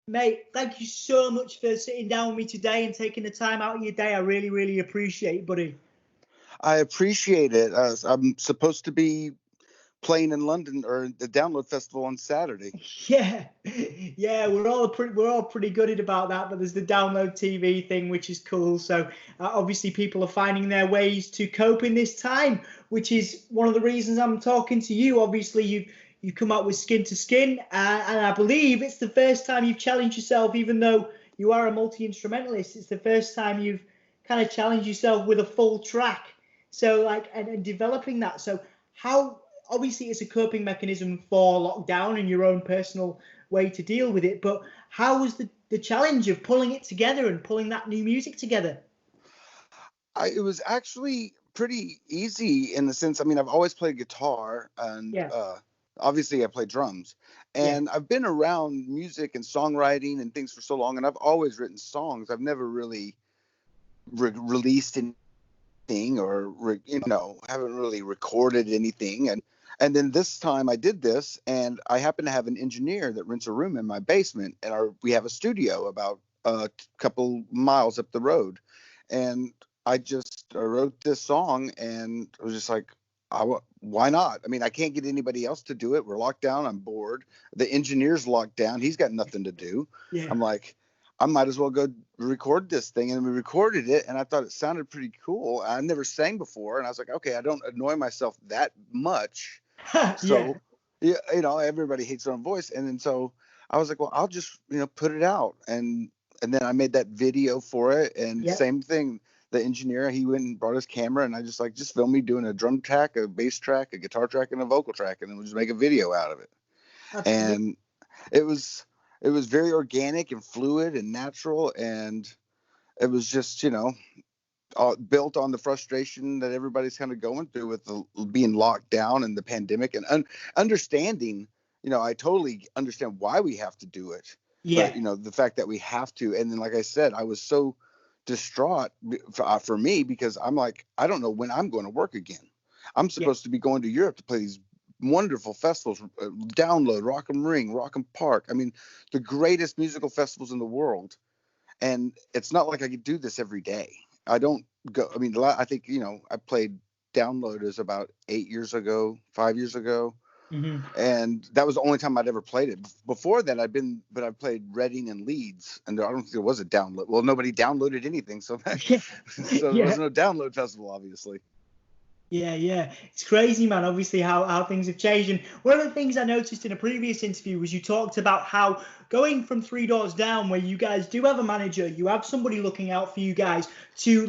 Mate, thank you so much for sitting down with me today and taking the time out of your day. I really, really appreciate it, buddy. I appreciate it. I'm supposed to be playing in London or the Download Festival on Saturday. Yeah, we're all pretty gutted about that, but there's the Download TV thing, which is cool. So obviously people are finding their ways to cope in this time, which is one of the reasons I'm talking to you. Obviously you've come up with Skin to Skin, and I believe it's the first time you've challenged yourself, even though you are a multi-instrumentalist. It's the first time you've kind of challenged yourself with a full track. So and developing that. So how, obviously it's a coping mechanism for lockdown and your own personal way to deal with it, but how was the challenge of pulling it together and pulling that new music together? It was actually pretty easy in the sense, I mean, I've always played guitar and obviously I play drums, and I've been around music and songwriting and things for so long, and I've always written songs. I've never really released anything or haven't really recorded anything. And then this time I did this, and I happen to have an engineer that rents a room in my basement, and we have a studio about a couple miles up the road. And I just wrote this song, and I was just like, why not? I mean, I can't get anybody else to do it. We're locked down. I'm bored. The engineer's locked down. He's got nothing to do. Yeah. I'm like, I might as well go record this thing. And we recorded it, and I thought it sounded pretty cool. I never sang before, and I was like, okay, I don't annoy myself that much. So, everybody hates their own voice. And then so I was like, well, I'll just, put it out. And then I made that video for it. And same thing, the engineer, he went and brought his camera, and I just film me doing a drum track, a bass track, a guitar track, and a vocal track. And then we'll just make a video out of it. And it was very organic and fluid and natural. And it was just, built on the frustration that everybody's kind of going through with being locked down and the pandemic, and understanding, I totally understand why we have to do it. Yeah. But, the fact that we have to. And then, like I said, I was so distraught for me, because I'm like, I don't know when I'm going to work again. I'm supposed to be going to Europe to play these wonderful festivals, Download, Rock 'em Ring, Rock 'em Park. I mean, the greatest musical festivals in the world. And it's not like I could do this every day. I don't go. I mean, I think, I played Downloaders about 5 years ago. Mm-hmm. And that was the only time I'd ever played it. Before that, I played Reading and Leeds, and I don't think there was a download. Well, nobody downloaded anything, so there was no Download festival, obviously. Yeah. It's crazy, man, obviously how things have changed. And one of the things I noticed in a previous interview was you talked about how going from Three Doors Down, where you guys do have a manager, you have somebody looking out for you guys, to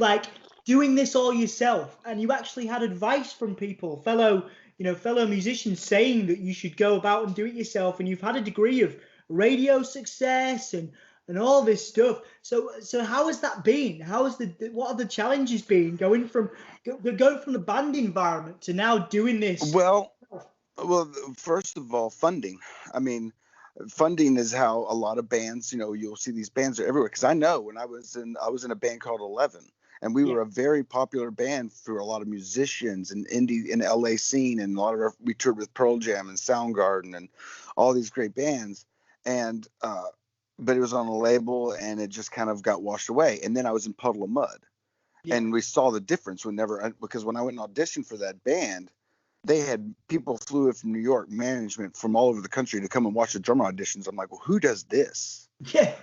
doing this all yourself. And you actually had advice from people, fellow musicians, saying that you should go about and do it yourself. And you've had a degree of radio success and all this stuff. So how has that been? What have the challenges been going from the band environment to now doing this? Well, first of all, funding. I mean, funding is how a lot of bands, you'll see these bands are everywhere. Because I know when I was in a band called 11, and we were a very popular band for a lot of musicians and indie in LA scene, and we toured with Pearl Jam and Soundgarden and all these great bands. And but it was on a label, and it just kind of got washed away. And then I was in Puddle of Mud, and we saw the difference because when I went and auditioned for that band, they had people flew in from New York, management from all over the country to come and watch the drummer auditions. I'm like, well, who does this? Yeah.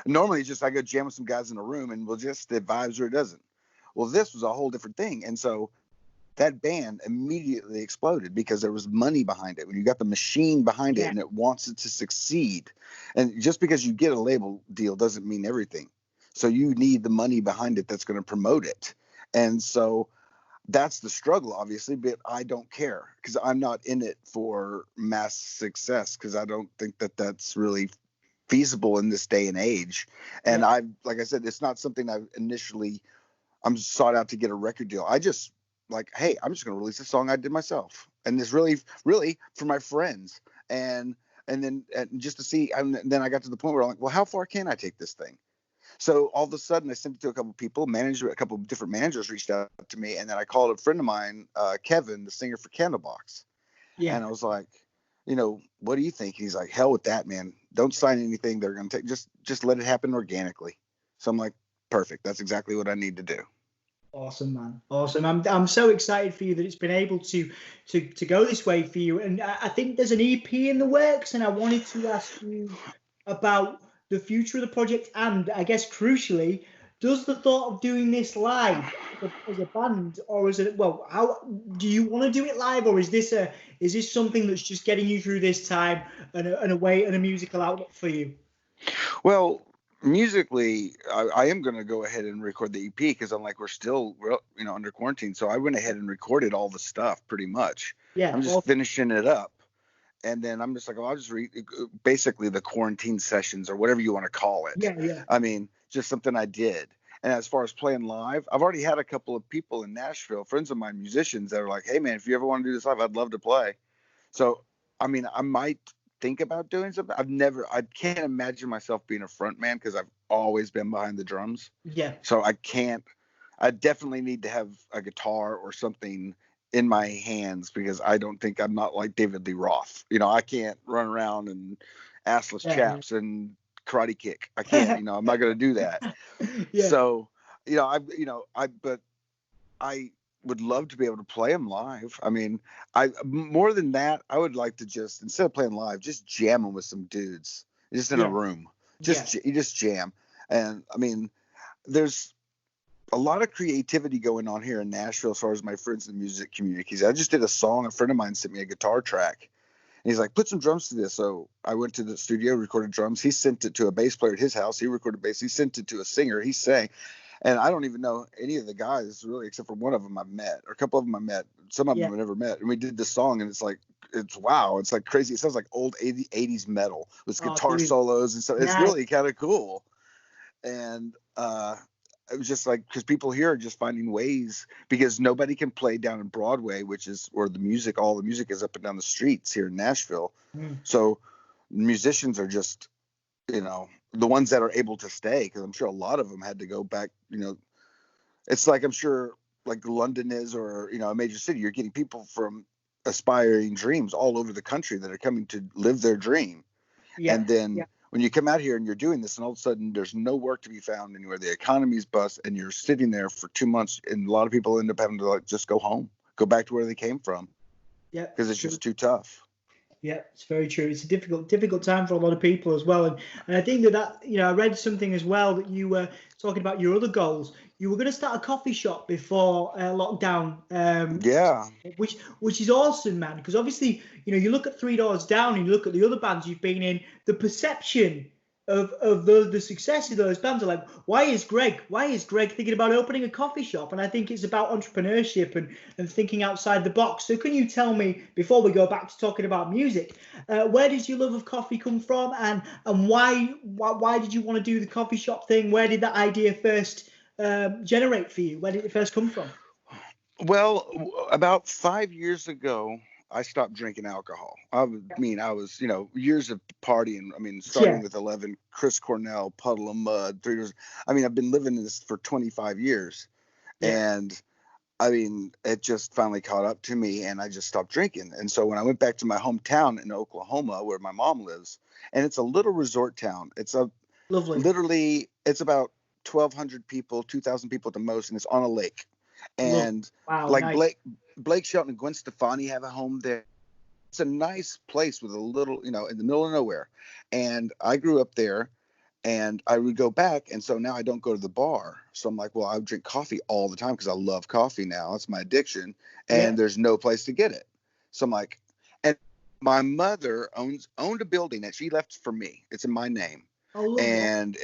Normally just I go jam with some guys in a room, and we'll just the vibes or it doesn't. Well, this was a whole different thing. And so that band immediately exploded because there was money behind it. When you got the machine behind it and it wants it to succeed. And just because you get a label deal doesn't mean everything. So you need the money behind it that's going to promote it. And so that's the struggle, obviously, but I don't care because I'm not in it for mass success, because I don't think that that's really feasible in this day and age. And like I said, it's not something I'm sought out to get a record deal. I just hey, I'm just going to release a song I did myself. And it's really, really for my friends. And then just to see, and then I got to the point where I'm like, well, how far can I take this thing? So all of a sudden I sent it to a couple of people, a couple of different managers reached out to me. And then I called a friend of mine, Kevin, the singer for Candlebox. Yeah. And I was like, what do you think? And he's like, hell with that, man. Don't sign anything they're going to take. Just let it happen organically. So I'm like, perfect. That's exactly what I need to do. Awesome, man. Awesome. I'm so excited for you that it's been able to go this way for you. And I think there's an EP in the works, and I wanted to ask you about the future of the project, and I guess crucially, does the thought of doing this live as a band, or is it, well, how do you want to do it live, or is this something that's just getting you through this time and a way and a musical outlet for you? Well, musically, I am going to go ahead and record the EP because I'm like, we're still, under quarantine. So I went ahead and recorded all the stuff pretty much. Yeah. I'm just finishing it up. And then I'm just like, I'll just read basically the quarantine sessions or whatever you want to call it. Yeah, yeah. I mean, just something I did. And as far as playing live, I've already had a couple of people in Nashville, friends of mine, musicians, that are like, hey, man, if you ever want to do this live, I'd love to play. So, I mean, I might think about doing something. I can't imagine myself being a front man because I've always been behind the drums. Yeah. So I definitely need to have a guitar or something in my hands because I'm not like David Lee Roth. I can't run around and assless chaps and karate kick. I can't, I'm not going to do that. Yeah. So, but I would love to be able to play them live. I mean, more than that, I would like to just, instead of playing live, just jam them with some dudes just in a room. You just jam. And I mean, there's a lot of creativity going on here in Nashville as far as my friends in the music community. I just did a song. A friend of mine sent me a guitar track. And he's like, put some drums to this. So I went to the studio, recorded drums. He sent it to a bass player at his house. He recorded bass. He sent it to a singer. He sang. And I don't even know any of the guys really, except for one of them I met, or a couple of them I met. Some of them I never met. And we did this song, and it's like crazy. It sounds like old 80s metal with guitar solos and stuff. It's really kind of cool. And it was just like, because people here are just finding ways, because nobody can play down in Broadway, which is where all the music is up and down the streets here in Nashville. So musicians are just, the ones that are able to stay, because I'm sure a lot of them had to go back. It's like, I'm sure like London is, or a major city, you're getting people from aspiring dreams all over the country that are coming to live their dream. And then when you come out here and you're doing this, and all of a sudden there's no work to be found anywhere, the economy's bust, and you're sitting there for 2 months, and a lot of people end up having to just go home, go back to where they came from. Yeah, because it's just too tough. Yeah, it's very true. It's a difficult time for a lot of people as well. And I think that I read something as well that you were talking about your other goals. You were going to start a coffee shop before lockdown. Which is awesome, man. Because obviously, you look at Three Doors Down and you look at the other bands you've been in, the perception of the success of those bands are like, why is Greg thinking about opening a coffee shop? And I think it's about entrepreneurship and thinking outside the box. So can you tell me, before we go back to talking about music, where did your love of coffee come from, and why did you want to do the coffee shop thing? Where did that idea first generate for you? Where did it first come from? Well, about 5 years ago, I stopped drinking alcohol. I was, years of partying. Starting with 11, Chris Cornell, Puddle of Mud, 3 years. I've been living in this for 25 years. Yeah. And it just finally caught up to me, and I just stopped drinking. And so when I went back to my hometown in Oklahoma, where my mom lives, and it's a little resort town. It's literally, it's about 1,200 people, 2,000 people at the most, and it's on a lake. And nice. Blake Shelton and Gwen Stefani have a home there. It's a nice place with a little, in the middle of nowhere. And I grew up there, and I would go back. And so now I don't go to the bar. So I'm like, well, I drink coffee all the time because I love coffee now. It's my addiction. And there's no place to get it. So I'm like, and my mother owned a building that she left for me. It's in my name. And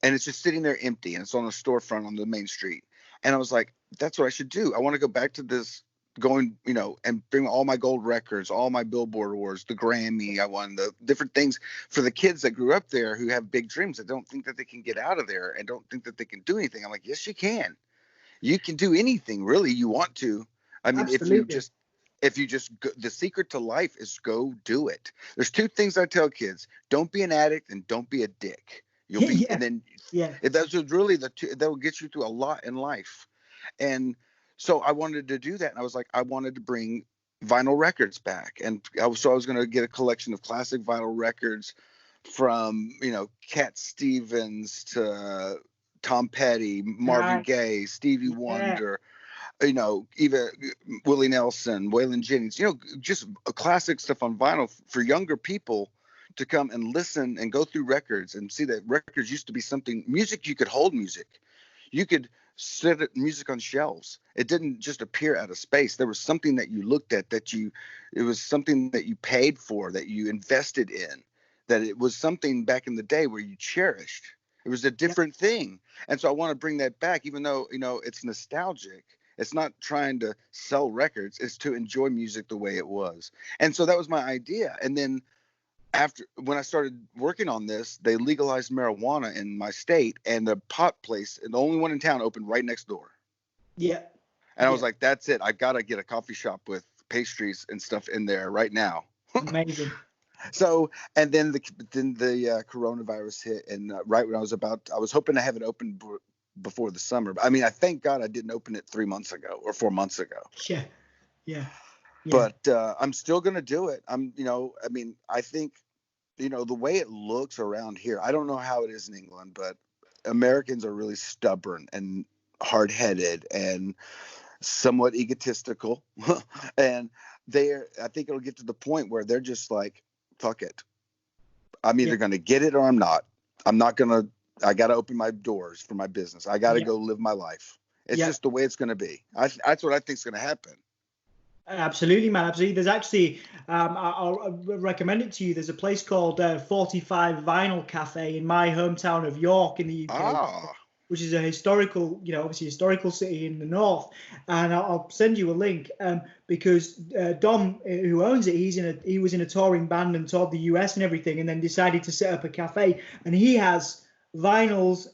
it's just sitting there empty, and it's on a storefront on the main street. And I was like, that's what I should do. I want to go back to this, and bring all my gold records, all my Billboard awards, the Grammy. I won the different things for the kids that grew up there who have big dreams that don't think that they can get out of there and don't think that they can do anything. I'm like, yes, you can. You can do anything really you want to. Absolutely. if you just go, the secret to life is go do it. There's two things I tell kids: don't be an addict and don't be a dick. You'll be, and then that's really the two that will get you through a lot in life. And so I wanted to do that, and I was like, I wanted to bring vinyl records back, and so I was going to get a collection of classic vinyl records from, Cat Stevens to Tom Petty, Marvin Gaye, Stevie Wonder, even Willie Nelson, Waylon Jennings, just classic stuff on vinyl for younger people to come and listen and go through records and see that records used to be something, music, you could hold music. You could set music on shelves. It didn't just appear out of space. There was something that you looked at, it was something that you paid for, that you invested in, that it was something back in the day where you cherished. It was a different thing. And so I want to bring that back, even though, it's nostalgic. It's not trying to sell records. It's to enjoy music the way it was. And so that was my idea. And then when I started working on this, they legalized marijuana in my state, and the pot place, and the only one in town, opened right next door. Yeah. And I was like, that's it. I got to get a coffee shop with pastries and stuff in there right now. Amazing. So, and then the coronavirus hit, and right when I was hoping to have it open before the summer. I mean, I thank God I didn't open it 3 months ago or 4 months ago. Yeah. Yeah. But I'm still going to do it. I think, the way it looks around here, I don't know how it is in England, but Americans are really stubborn and hard-headed and somewhat egotistical. And I think it'll get to the point where they're just like, fuck it. I'm either going to get it or I'm not. I got to open my doors for my business. I got to go live my life. It's just the way it's going to be. That's what I think is going to happen. Absolutely, man. Absolutely. There's actually, I'll recommend it to you. There's a place called 45 Vinyl Cafe in my hometown of York in the UK, which is a historical, obviously historical city in the north. And I'll send you a link because Dom, who owns it, he was in a touring band and toured the US and everything, and then decided to set up a cafe. And he has vinyls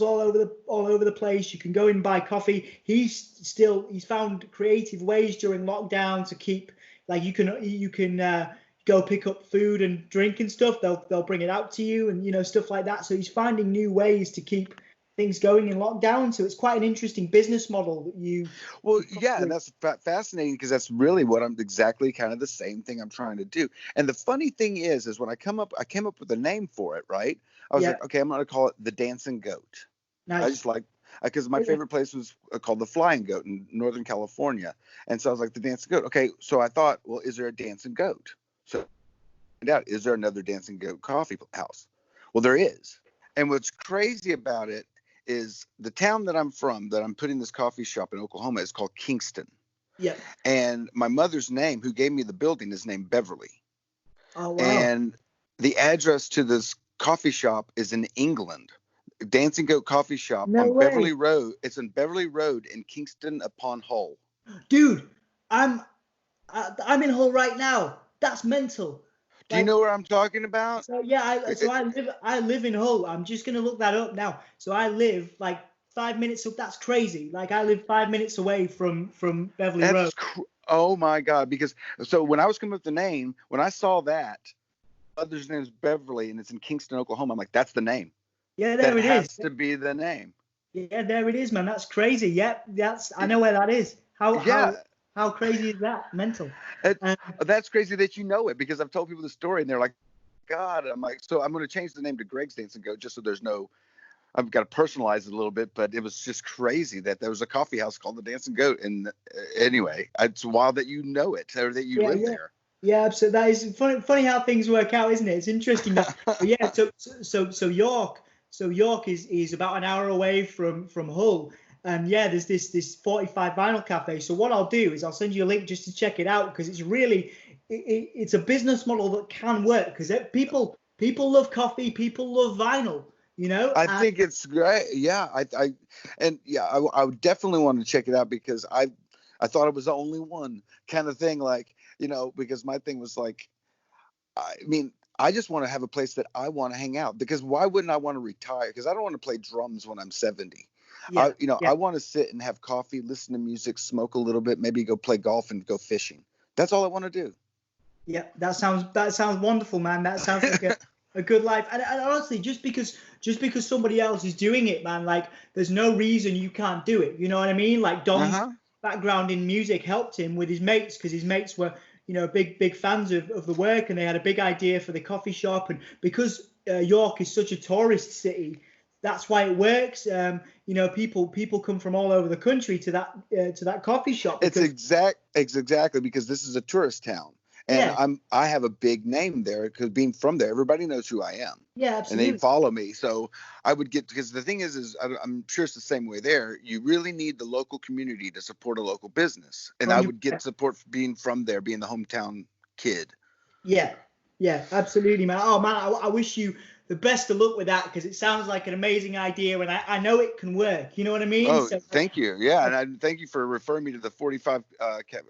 all over the place. You can go in and buy coffee. He's found creative ways during lockdown to keep, like, you can go pick up food and drink and stuff. They'll bring it out to you, and stuff like that. So he's finding new ways to keep things going in lockdown. So it's quite an interesting business model that you. Well, yeah, and that's fascinating because that's really what I'm exactly kind of the same thing I'm trying to do. And the funny thing is when I came up with a name for it, right? I was like, okay, I'm going to call it the Dancing Goat. Nice. I just like, because my favorite place was called the Flying Goat in Northern California. And so I was like, the Dancing Goat. Okay, so I thought, well, is there a Dancing Goat? So I found out, is there another Dancing Goat coffee house? Well, there is. And what's crazy about it is the town that I'm from, that I'm putting this coffee shop in Oklahoma, is called Kingston. Yeah. And my mother's name, who gave me the building, is named Beverly. Oh, wow. And the address to this coffee shop is in England. Dancing Goat Coffee Shop on Beverly Road. It's in Beverly Road in Kingston upon Hull. Dude, I'm in Hull right now. That's mental. Do you know where I'm talking about? So yeah, I live in Hull. I'm just gonna look that up now. So I live like 5 minutes. That's crazy. Like I live 5 minutes away from Beverly Road. Oh my God! Because so when I was coming up with the name, when I saw that, mother's name is Beverly and it's in Kingston, Oklahoma, I'm like, that's the name. Yeah, there it is. That has to be the name. Yeah, there it is, man. That's crazy. Yep, I know where that is. How crazy is that? Mental. That's crazy that you know it, because I've told people the story and they're like, God. I'm like, so I'm going to change the name to Greg's Dancing Goat just so there's no. I've got to personalize it a little bit, but it was just crazy that there was a coffee house called the Dancing Goat. And anyway, it's wild that you know it or that you live there. Yeah, absolutely. That is funny how things work out, isn't it? It's interesting. Yeah. So York is about an hour away from Hull. And yeah, there's this 45 Vinyl Cafe. So what I'll do is I'll send you a link just to check it out, because it's really it's a business model that can work, because people love coffee, people love vinyl. I think it's great. Yeah, I would definitely want to check it out, because I thought it was the only one kind of thing, like, because my thing was like, I just want to have a place that I want to hang out, because why wouldn't I want to retire? Because I don't want to play drums when I'm 70. Yeah, I want to sit and have coffee, listen to music, smoke a little bit, maybe go play golf and go fishing. That's all I want to do. Yeah, that sounds wonderful, man. That sounds like a good life. And honestly, just because somebody else is doing it, man, like there's no reason you can't do it. You know what I mean? Like Dom's background in music helped him with his mates, because his mates were, big fans of the work, and they had a big idea for the coffee shop. And because York is such a tourist city, that's why it works. People come from all over the country to that coffee shop. It's exactly because this is a tourist town, and Yeah. I have a big name there because being from there, everybody knows who I am. Yeah, absolutely. And they follow me. So I would get, because the thing is I'm sure it's the same way there. You really need the local community to support a local business. And 100%. I would get support for being from there, being the hometown kid. Yeah, absolutely, man. Oh, man, I wish you the best of luck with that, because it sounds like an amazing idea, and I know it can work. You know what I mean? Oh, so, thank you. Yeah, and I thank you for referring me to the 45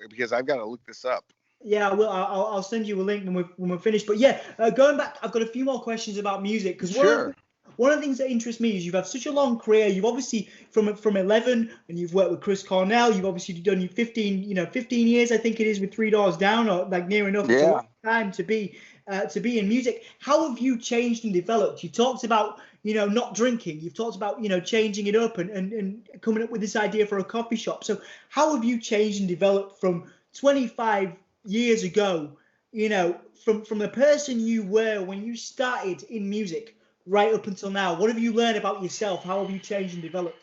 because I've got to look this up. Yeah, I'll send you a link when we're finished. But yeah, going back, I've got a few more questions about music, because one of the things that interests me is you've had such a long career. You've obviously from 11, and you've worked with Chris Cornell. You've obviously done 15 years, I think it is, with 3 Doors Down, or like near enough. It's a long time to be in music. How have you changed and developed? You talked about not drinking. You've talked about changing it up and coming up with this idea for a coffee shop. So how have you changed and developed from 25 years ago, from the person you were when you started in music right up until now? What have you learned about yourself? How have you changed and developed?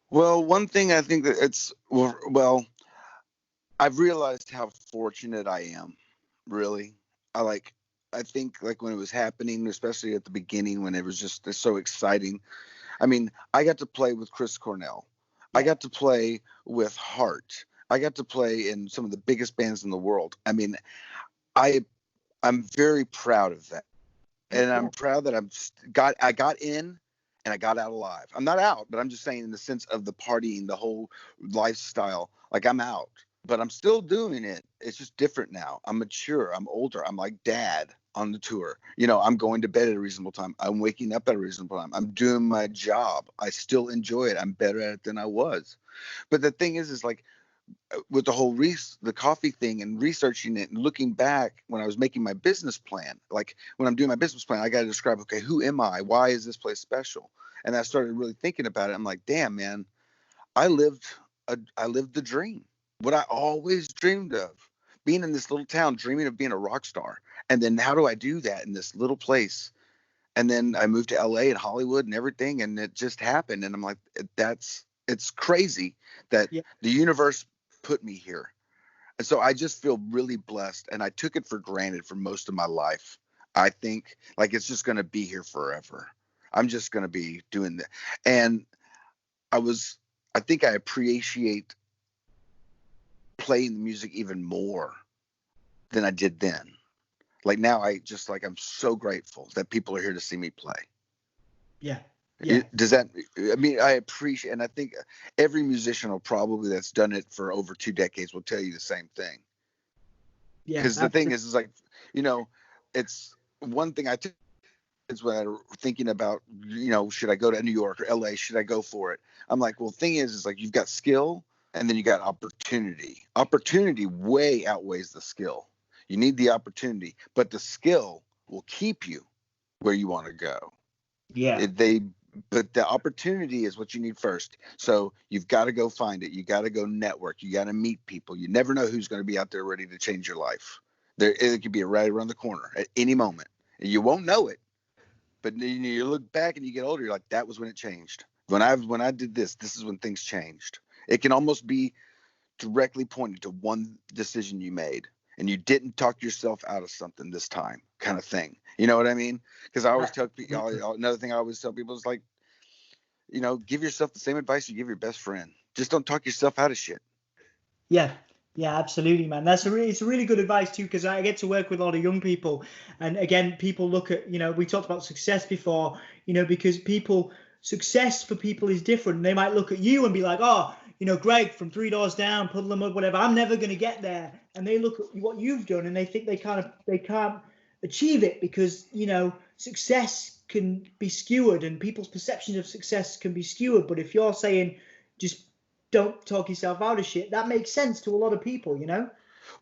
Well, one thing I think that I've realized how fortunate I am. Really, I think when it was happening, especially at the beginning when it was just so exciting. I mean, I got to play with Chris Cornell. I got to play with Heart. I got to play in some of the biggest bands in the world. I mean, I'm very proud of that. And I'm proud that I got in and I got out alive. I'm not out, but I'm just saying in the sense of the partying, the whole lifestyle, like I'm out, but I'm still doing it. It's just different now. I'm mature. I'm older. I'm like dad on the tour. I'm going to bed at a reasonable time. I'm waking up at a reasonable time. I'm doing my job. I still enjoy it. I'm better at it than I was. But the thing is like, with the whole the coffee thing and researching it and looking back when I was making my business plan, like when I'm doing my business plan, I got to describe, okay, who am I? Why is this place special? And I started really thinking about it. I'm like, damn, man, I lived the dream, what I always dreamed of, being in this little town, dreaming of being a rock star. And then how do I do that in this little place? And then I moved to LA and Hollywood and everything. And it just happened. And I'm like, it's crazy that the universe put me here. And so I just feel really blessed, and I took it for granted for most of my life. I think like it's just going to be here forever. I'm just going to be doing that. And I think I appreciate playing the music even more than I did then. Like now I'm so grateful that people are here to see me play. Yeah. Does that, I mean, I appreciate, and I think every musician that's done it for over 2 decades will tell you the same thing. Yeah. Because the thing is like, it's one thing is when I'm thinking about, should I go to New York or LA? Should I go for it? I'm like, well, the thing is like you've got skill and then you got opportunity. Opportunity way outweighs the skill. You need the opportunity, but the skill will keep you where you want to go. Yeah. But the opportunity is what you need first. So you've got to go find it. You got to go network. You got to meet people. You never know who's going to be out there ready to change your life. It could be right around the corner at any moment. And you won't know it. But you look back and you get older, you're like, that was when it changed. When I did this is when things changed. It can almost be directly pointed to one decision you made. And you didn't talk yourself out of something this time, kind of thing. You know what I mean? Because I always tell people, another thing I always tell people is like, give yourself the same advice you give your best friend. Just don't talk yourself out of shit. Yeah, absolutely, man. It's a really good advice too, because I get to work with a lot of young people, and again, people look at, we talked about success before, because success for people is different. They might look at you and be like, oh, Greg from 3 Doors Down, Puddle of Mud, whatever, I'm never going to get there. And they look at what you've done and they think they can't achieve it because, success can be skewed and people's perceptions of success can be skewed. But if you're saying just don't talk yourself out of shit, that makes sense to a lot of people,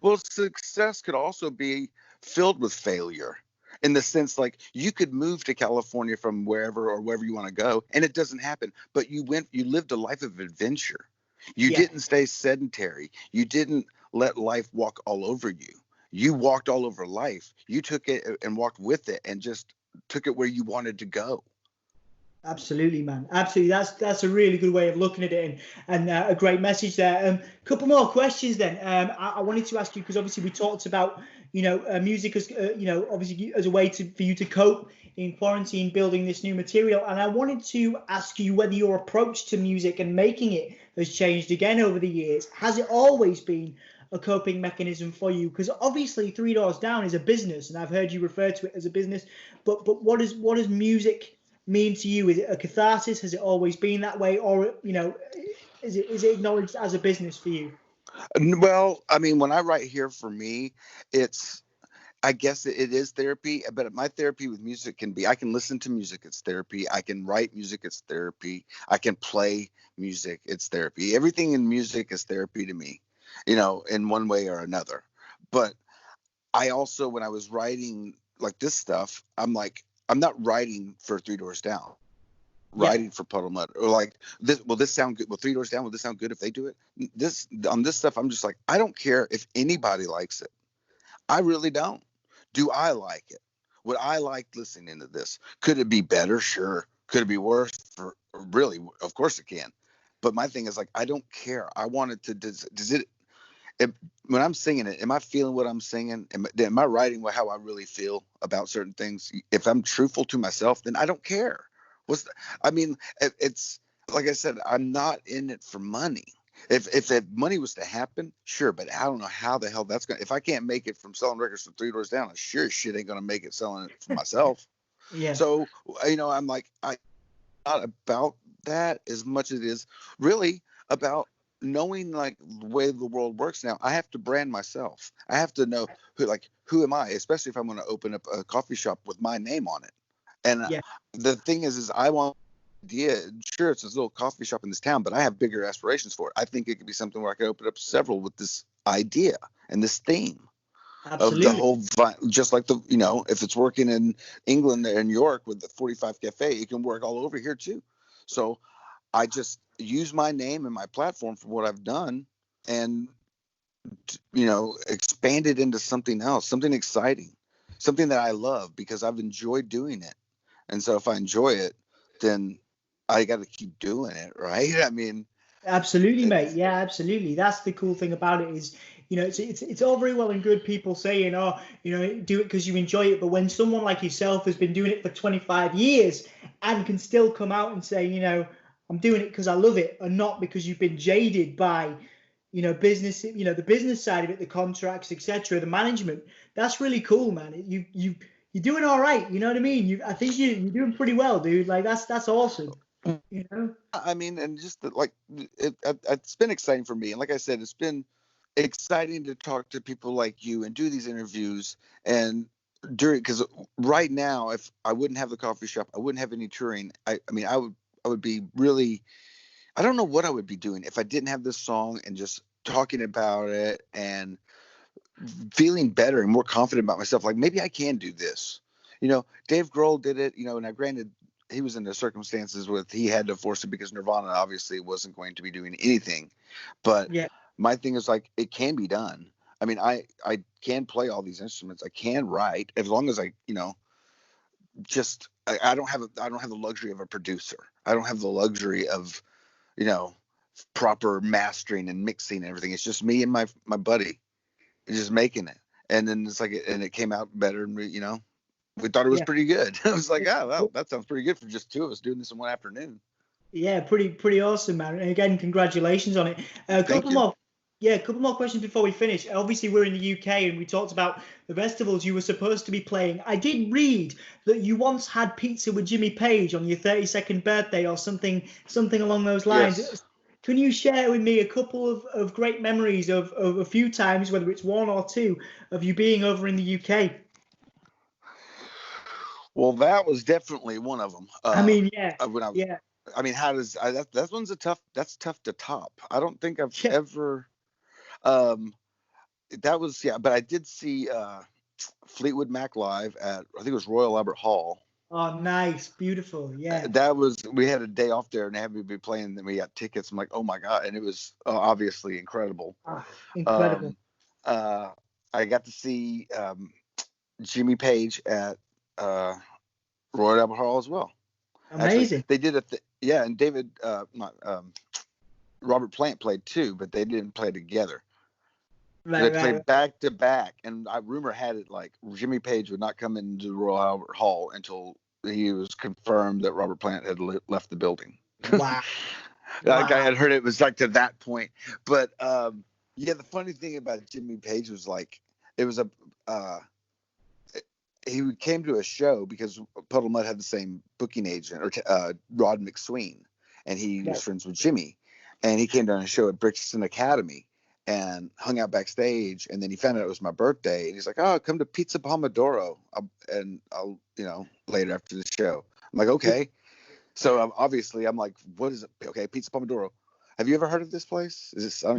Well, success could also be filled with failure. In the sense, like you could move to California from wherever you want to go, and it doesn't happen. But you lived a life of adventure. You didn't stay sedentary. You didn't let life walk all over you. You walked all over life. You took it and walked with it and just took it where you wanted to go. Absolutely, man. Absolutely. That's a really good way of looking at it, and a great message there. Couple more questions then. I wanted to ask you, because obviously we talked about, music as, obviously as a way for you to cope in quarantine, building this new material. And I wanted to ask you whether your approach to music and making it has changed again over the years. Has it always been a coping mechanism for you? Because obviously Three Doors Down is a business, and I've heard you refer to it as a business. But what does music mean to you? Is it a catharsis? Has it always been that way, or is it acknowledged as a business for you? Well, I mean, when I write here, for me, I guess it is therapy, but my therapy with music can be, I can listen to music, it's therapy. I can write music, it's therapy. I can play music, it's therapy. Everything in music is therapy to me, in one way or another. But I also, when I was writing like this stuff, I'm like, I'm not writing for Three Doors Down, writing for Puddle Mud, or like this. Will this sound good? Will Three Doors Down? Will this sound good if they do it? On this stuff, I'm just like, I don't care if anybody likes it. I really don't. Do I like it? Would I like listening to this? Could it be better? Sure. Could it be worse? Really, of course it can. But my thing is, like, I don't care. I want it to. Does it? When I'm singing it, am I feeling what I'm singing? Am I writing how I really feel about certain things? If I'm truthful to myself, then I don't care. It's like I said, I'm not in it for money. If that money was to happen, sure, but I don't know how the hell that's going to, if I can't make it from selling records from Three Doors Down, I sure as shit ain't going to make it selling it for myself. Yeah. So, I'm like, I'm not about that as much as it is really about knowing like the way the world works now. I have to brand myself. I have to know who am I, especially if I'm going to open up a coffee shop with my name on it. And the thing is I want sure, it's this little coffee shop in this town, but I have bigger aspirations for it. I think it could be something where I could open up several with this idea and this theme. Absolutely. Of the whole, just like if it's working in England or New York with the 45 Cafe, it can work all over here too. So I just use my name and my platform for what I've done and, expand it into something else, something exciting, something that I love because I've enjoyed doing it. And so if I enjoy it, then I got to keep doing it. Right. I mean, absolutely, mate. Yeah, absolutely. That's the cool thing about it is, it's all very well and good people saying, oh, do it because you enjoy it. But when someone like yourself has been doing it for 25 years and can still come out and say, I'm doing it because I love it and not because you've been jaded by, business, the business side of it, the contracts, etc., the management. That's really cool, man. You're doing all right. You know what I mean? I think you're doing pretty well, dude. Like that's awesome. I mean, and just it's been exciting for me. And like I said, it's been exciting to talk to people like you and do these interviews. And because right now, if I wouldn't have the coffee shop, I wouldn't have any touring. I would be really, I don't know what I would be doing if I didn't have this song and just talking about it and feeling better and more confident about myself. Like maybe I can do this. Dave Grohl did it, and granted, he was in the circumstances he had to force it because Nirvana obviously wasn't going to be doing anything. But my thing is like, it can be done. I mean, I can play all these instruments. I can write as long as I don't have the luxury of a producer. I don't have the luxury of, proper mastering and mixing and everything. It's just me and my buddy just making it. And then it's like, and it came out better. And we thought it was pretty good. I was like, oh, well, that sounds pretty good for just two of us doing this in one afternoon. Yeah, pretty awesome, man. And again, congratulations on it. A couple more questions before we finish. Obviously, we're in the UK and we talked about the festivals you were supposed to be playing. I did read that you once had pizza with Jimmy Page on your 32nd birthday or something along those lines. Yes. Can you share with me a couple of great memories of a few times, whether it's one or two, of you being over in the UK? Well, that was definitely one of them. I mean, I mean, how does that one's that's tough to top. I don't think I've ever, that was, but I did see Fleetwood Mac live at, I think it was Royal Albert Hall. Oh, nice. Beautiful. Yeah. We had a day off there and had me be playing, and we got tickets. I'm like, oh my God. And it was obviously incredible. Incredible. I got to see Jimmy Page at Royal Albert Hall as well. Amazing. Actually, they did and David, Robert Plant played too, but they didn't play together. They played back to back, and rumor had it like Jimmy Page would not come into the Royal Albert Hall until he was confirmed that Robert Plant had left the building. Wow. Like I had heard it was like to that point, but the funny thing about Jimmy Page was like it was he came to a show because Puddle Mudd had the same booking agent, or Rod McSween, and he was friends with Jimmy, and he came down to a show at Brixton Academy and hung out backstage, and then he found out it was my birthday, and he's like, "Oh, come to Pizza Pomodoro, and I'll later after the show." I'm like, "Okay." So obviously I'm like, "What is it?" Okay, Pizza Pomodoro. Have you ever heard of this place? Is this? I've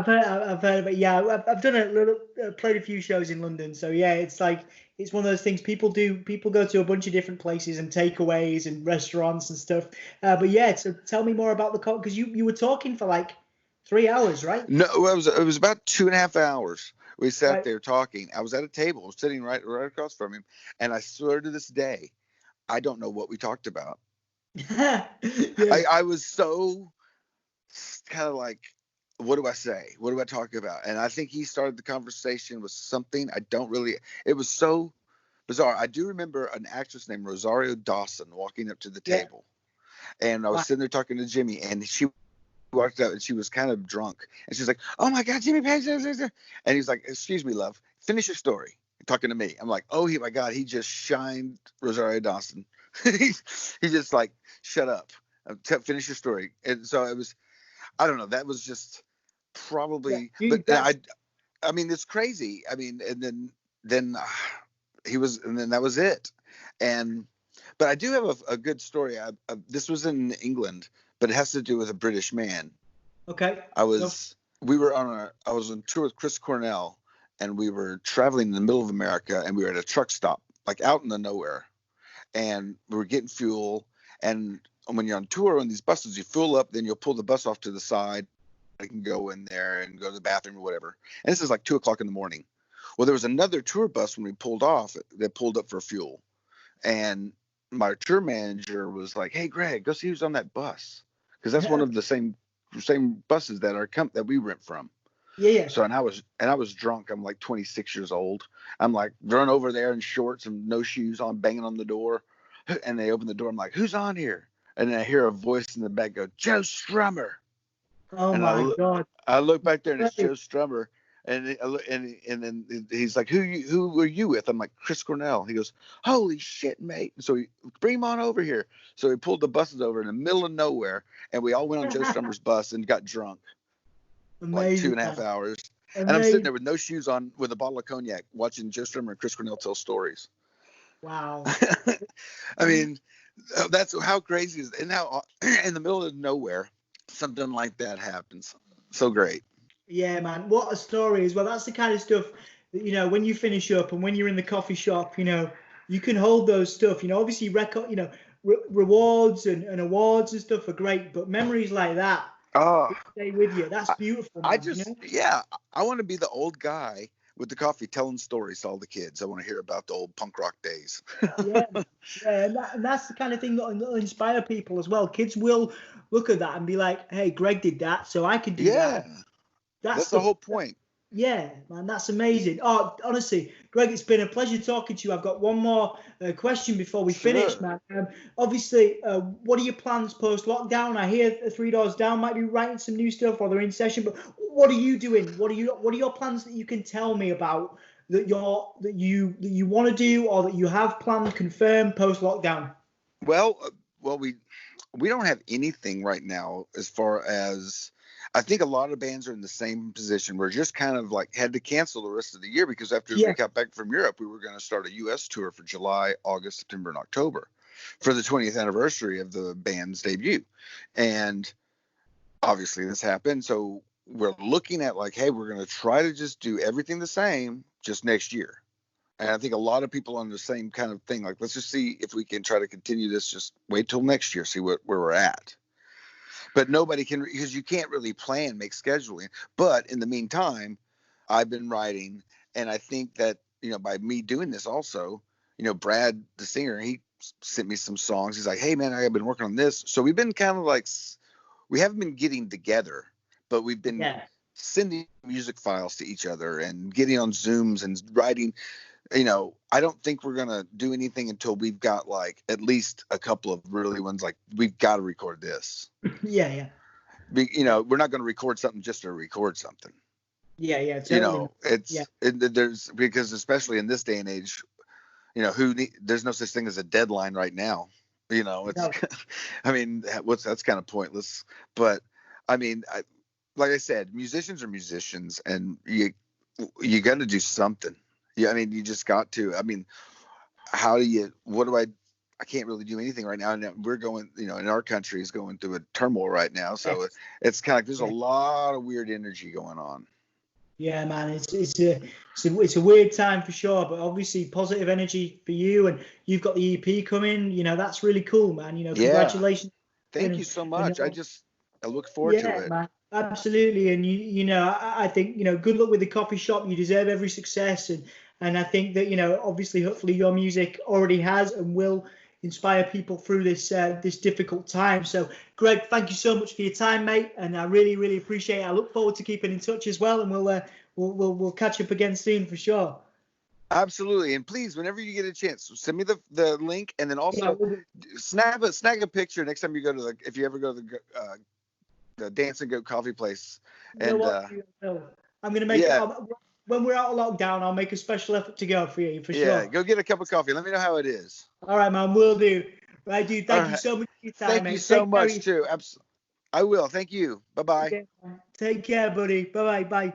heard of it. Yeah, I've done played a few shows in London. So yeah, it's like it's one of those things people do. People go to a bunch of different places and takeaways and restaurants and stuff. But yeah, so tell me more about the because you were talking for like 3 hours, right? No, it was about 2.5 hours. We sat there talking. I was at a table, sitting right across from him, and I swear to this day, I don't know what we talked about. I was so kind of like, what do I say? What do I talk about? And I think he started the conversation with something it was so bizarre. I do remember an actress named Rosario Dawson walking up to the table, and I was sitting there talking to Jimmy, and she walked up and she was kind of drunk, and she's like, "Oh my God, Jimmy Page." And he's like, "Excuse me, love, finish your story." Talking to me. I'm like, "Oh my God, he just shined Rosario Dawson." he just like, "Shut up, finish your story." And so it was, I don't know, that was just probably, I mean, it's crazy. I mean, and then he was, and then that was it. But I do have a good story. This was in England, but it has to do with a British man. Okay. I was on tour with Chris Cornell, and we were traveling in the middle of America, and we were at a truck stop, like out in the nowhere, and we were getting fuel. And when you're on tour on these buses, you fuel up, then you'll pull the bus off to the side. I can go in there and go to the bathroom or whatever. And this is like 2:00 in the morning. Well, there was another tour bus when we pulled off that pulled up for fuel, and my tour manager was like, "Hey, Greg, go see who's on that bus," because that's one of the same buses that we rent from. Yeah. So and I was drunk. I'm like 26 years old. I'm like run over there in shorts and no shoes on, banging on the door, and they open the door. I'm like, "Who's on here?" And then I hear a voice in the back go, "Joe Strummer." Oh my God! I look back there and it's Joe Strummer, and then he's like, "Who were you with?" I'm like, "Chris Cornell." He goes, "Holy shit, mate!" So he bring him on over here. So he pulled the buses over in the middle of nowhere, and we all went on Joe Strummer's bus and got drunk. Amazing, like 2.5 hours. Amazing. And I'm sitting there with no shoes on, with a bottle of cognac, watching Joe Strummer and Chris Cornell tell stories. Wow. I mean, that's how crazy is it? And now in the middle of nowhere, something like that happens. So great. Yeah, man. What a story as well. That's the kind of stuff that, when you finish up and when you're in the coffee shop, you can hold those stuff. Obviously rewards and awards and stuff are great, but memories like that stay with you. That's beautiful, man, I want to be the old guy with the coffee telling stories to all the kids. I want to hear about the old punk rock days. and that's the kind of thing that'll inspire people as well. Kids will look at that and be like, "Hey, Greg did that, so I can do that." That's the whole point. Yeah, man, that's amazing. Oh, honestly, Greg, it's been a pleasure talking to you. I've got one more question before we finish, man. Obviously, what are your plans post-lockdown? I hear Three Doors Down might be writing some new stuff, or they're in session. But what are you doing? What are your plans that you can tell me about that you want to do, or that you have planned, confirmed post-lockdown? Well, we don't have anything right now as far as. I think a lot of bands are in the same position. We're just kind of like had to cancel the rest of the year because after we got back from Europe, we were going to start a U.S. tour for July, August, September, and October for the 20th anniversary of the band's debut. And obviously this happened. So we're looking at like, hey, we're going to try to just do everything the same just next year. And I think a lot of people on the same kind of thing, like, let's just see if we can try to continue this. Just wait till next year, see where we're at. But nobody can, because you can't really make scheduling. But in the meantime, I've been writing. And I think that, by me doing this also, Brad, the singer, he sent me some songs. He's like, hey man, I've been working on this. So we've been kind of like, we haven't been getting together, but we've been sending music files to each other and getting on Zooms and writing. I don't think we're going to do anything until we've got like at least a couple of really ones. Like, we've got to record this. Yeah. We're not going to record something just to record something. Yeah. Totally. There's, because especially in this day and age, there's no such thing as a deadline right now. It's, I mean, that's kind of pointless, but I mean, like I said, musicians are musicians, and you got to do something. Yeah. I mean, you just got to, I mean, I can't really do anything right now. And we're going, in our country is going through a turmoil right now. So it's kind of like, there's a lot of weird energy going on. Yeah, man, it's a weird time for sure, but obviously positive energy for you, and you've got the EP coming. That's really cool, man. Congratulations. Thank you so much. I look forward to it. Man, absolutely. And I think good luck with the coffee shop. You deserve every success, and I think that obviously, hopefully, your music already has and will inspire people through this difficult time. So, Greg, thank you so much for your time, mate, and I really, really appreciate it. I look forward to keeping in touch as well, and we'll catch up again soon for sure. Absolutely, and please, whenever you get a chance, send me the link, and then also snag a picture next time you go to if you ever go to the Dance and Goat coffee place. And I'm gonna make when we're out of lockdown, I'll make a special effort to go for you, for sure. Yeah, go get a cup of coffee. Let me know how it is. All right, man, will do. Right, dude, thank you so much for your time, Thank you so much, too. I will. Thank you. Bye-bye. Take care, buddy. Bye-bye. Bye.